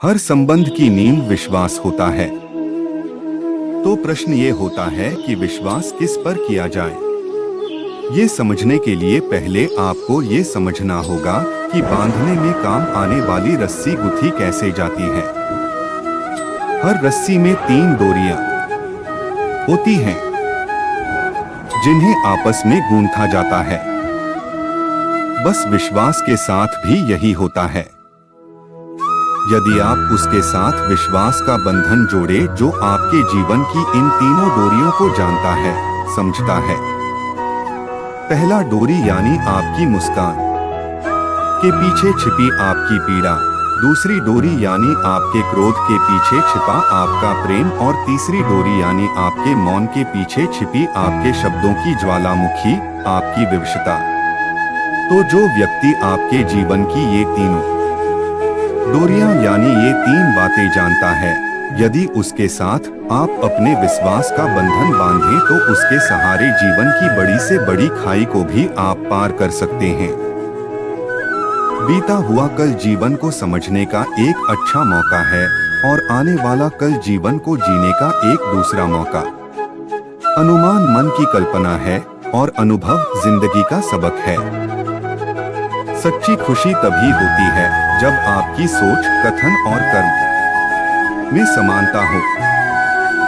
हर संबंध की नींव विश्वास होता है। तो प्रश्न ये होता है कि विश्वास किस पर किया जाए। ये समझने के लिए पहले आपको ये समझना होगा कि बांधने में काम आने वाली रस्सी गुथी कैसे जाती है। हर रस्सी में 3 डोरियां होती हैं, जिन्हें आपस में गूंथा जाता है। बस विश्वास के साथ भी यही होता है। यदि आप उसके साथ विश्वास का बंधन जोड़े जो आपके जीवन की इन तीनों डोरियों को जानता है, समझता है। पहला डोरी यानी आपकी मुस्कान के पीछे छिपी आपकी पीड़ा, दूसरी डोरी यानी आपके क्रोध के पीछे छिपा आपका प्रेम, और तीसरी डोरी यानी आपके मौन के पीछे छिपी आपके शब्दों की ज्वालामुखी, आपकी विवशता। तो जो व्यक्ति आपके जीवन की ये तीनों डोरियां यानी ये 3 बातें जानता है, यदि उसके साथ आप अपने विश्वास का बंधन बांधें तो उसके सहारे जीवन की बड़ी से बड़ी खाई को भी आप पार कर सकते हैं। बीता हुआ कल जीवन को समझने का एक अच्छा मौका है और आने वाला कल जीवन को जीने का एक दूसरा मौका। अनुमान मन की कल्पना है और अनुभव जिंदगी का सबक है। सच्ची खुशी तभी होती है जब आपकी सोच, कथन और कर्म में समानता हो।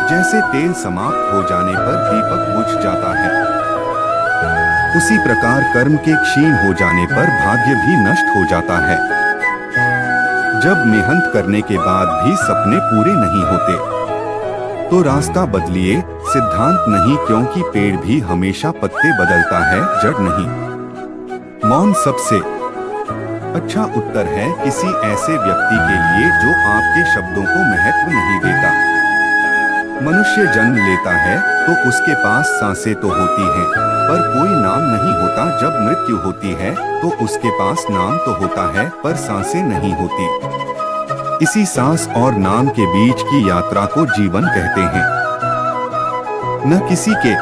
जैसे तेल समाप्त हो जाने पर दीपक बुझ जाता है, उसी प्रकार कर्म के क्षीण हो जाने पर भाग्य भी नष्ट हो जाता है। जब मेहनत करने के बाद भी सपने पूरे नहीं होते तो रास्ता बदलिए, सिद्धांत नहीं, क्योंकि पेड़ भी हमेशा पत्ते बदलता है, जड़ नहीं। मौन सबसे अच्छा उत्तर है किसी ऐसे व्यक्ति के लिए जो आपके शब्दों को महत्व नहीं देता। मनुष्य जन्म लेता है तो उसके पास सांसें तो होती हैं, पर कोई नाम नहीं होता। जब मृत्यु होती है तो उसके पास नाम तो होता है, पर सांसें नहीं होती। इसी सांस और नाम के बीच की यात्रा को जीवन कहते हैं। न किसी के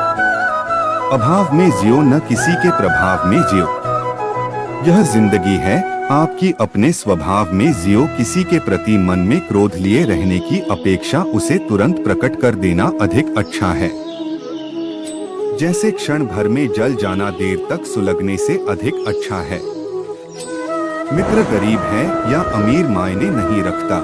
अभाव में जियो, न किसी के प्रभाव में जियो। यह जिंदगी है, आपकी अपने स्वभाव में जियो। किसी के प्रति मन में क्रोध लिए रहने की अपेक्षा उसे तुरंत प्रकट कर देना अधिक अच्छा है। जैसे क्षण भर में जल जाना देर तक सुलगने से अधिक अच्छा है। मित्र गरीब है या अमीर मायने नहीं रखता,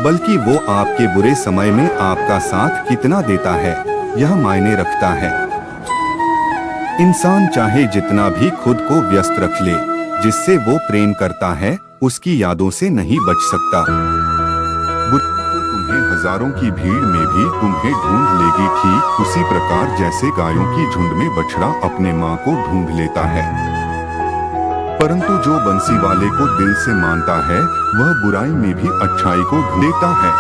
बल्कि वो आपके बुरे समय में आपका साथ कितना देता है, यह मायने रखता है। इंसान चाहे जितना भी खुद को व्यस्त रख ले, जिससे वो प्रेम करता है उसकी यादों से नहीं बच सकता। तुम्हें हजारों की भीड़ में भी तुम्हें ढूंढ लेगी, ठीक उसी प्रकार जैसे गायों की झुंड में बछड़ा अपने माँ को ढूंढ लेता है। परंतु जो बंसी वाले को दिल से मानता है वह बुराई में भी अच्छाई को ढूंढता है।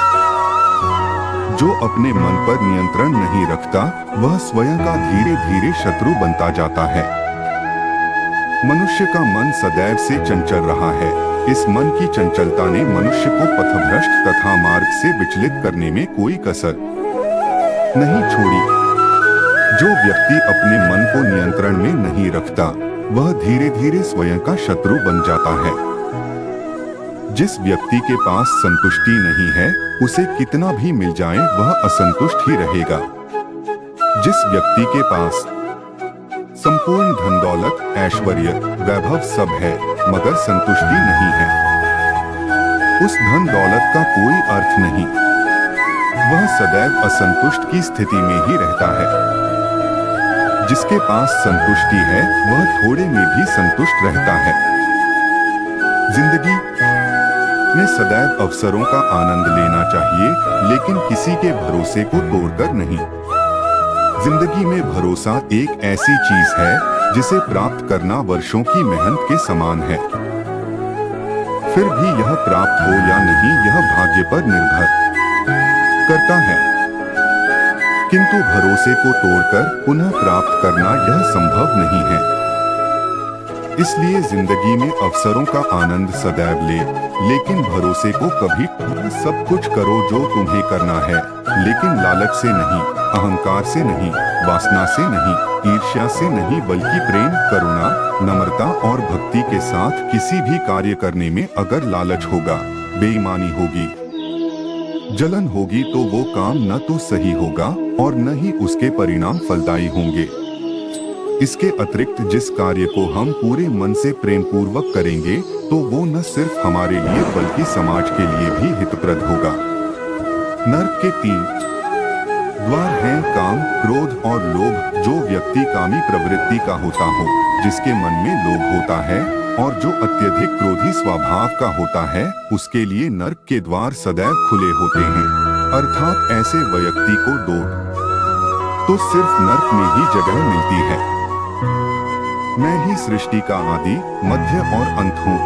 जो अपने मन पर नियंत्रण नहीं रखता वह स्वयं का धीरे धीरे शत्रु बनता जाता है। मनुष्य का मन सदैव से चंचल रहा है। इस मन की चंचलता ने मनुष्य को पथभ्रष्ट तथा मार्ग से विचलित करने में कोई कसर नहीं छोड़ी। जो व्यक्ति अपने मन को नियंत्रण में नहीं रखता वह धीरे धीरे स्वयं का शत्रु बन जाता है। जिस व्यक्ति के पास संतुष्टि नहीं है उसे कितना भी मिल जाए वह असंतुष्ट ही रहेगा। जिस व्यक्ति के पास संपूर्ण धन दौलत, ऐश्वर्य, वैभव सब है मगर संतुष्टि नहीं है, उस धन दौलत का कोई अर्थ नहीं। वह सदैव असंतुष्ट की स्थिति में ही रहता है। जिसके पास संतुष्टि है वह थोड़े में भी संतुष्ट रहता है। जिंदगी में सदैव अवसरों का आनंद लेना चाहिए, लेकिन किसी के भरोसे को तोड़कर नहीं। जिंदगी में भरोसा एक ऐसी चीज है जिसे प्राप्त करना वर्षों की मेहनत के समान है। फिर भी यह प्राप्त हो या नहीं यह भाग्य पर निर्भर करता है, किंतु भरोसे को तोड़कर पुनः प्राप्त करना यह संभव नहीं है। इसलिए जिंदगी में अवसरों का आनंद सदैव ले, लेकिन भरोसे को कभी। सब कुछ करो जो तुम्हें करना है, लेकिन लालच से नहीं, अहंकार से नहीं, वासना से नहीं, ईर्ष्या से नहीं, बल्कि प्रेम, करुणा, नम्रता और भक्ति के साथ किसी भी कार्य करने में अगर लालच होगा बेईमानी होगी, जलन होगी तो वो काम न तो सही होगा और न ही उसके परिणाम फलदायी होंगे। इसके अतिरिक्त जिस कार्य को हम पूरे मन से प्रेम पूर्वक करेंगे तो वो न सिर्फ हमारे लिए बल्कि समाज के लिए भी हितप्रद होगा। नर्क के 3 द्वार हैं काम, क्रोध और लोभ। जो व्यक्ति कामी प्रवृत्ति का होता हो, जिसके मन में लोभ होता है और जो अत्यधिक क्रोधी स्वभाव का होता है, उसके लिए नर्क के द्वार सदैव खुले होते हैं। अर्थात ऐसे व्यक्ति को तो सिर्फ नर्क में ही जगह मिलती है। मैं ही सृष्टि का आदि, मध्य और अंत हूँ।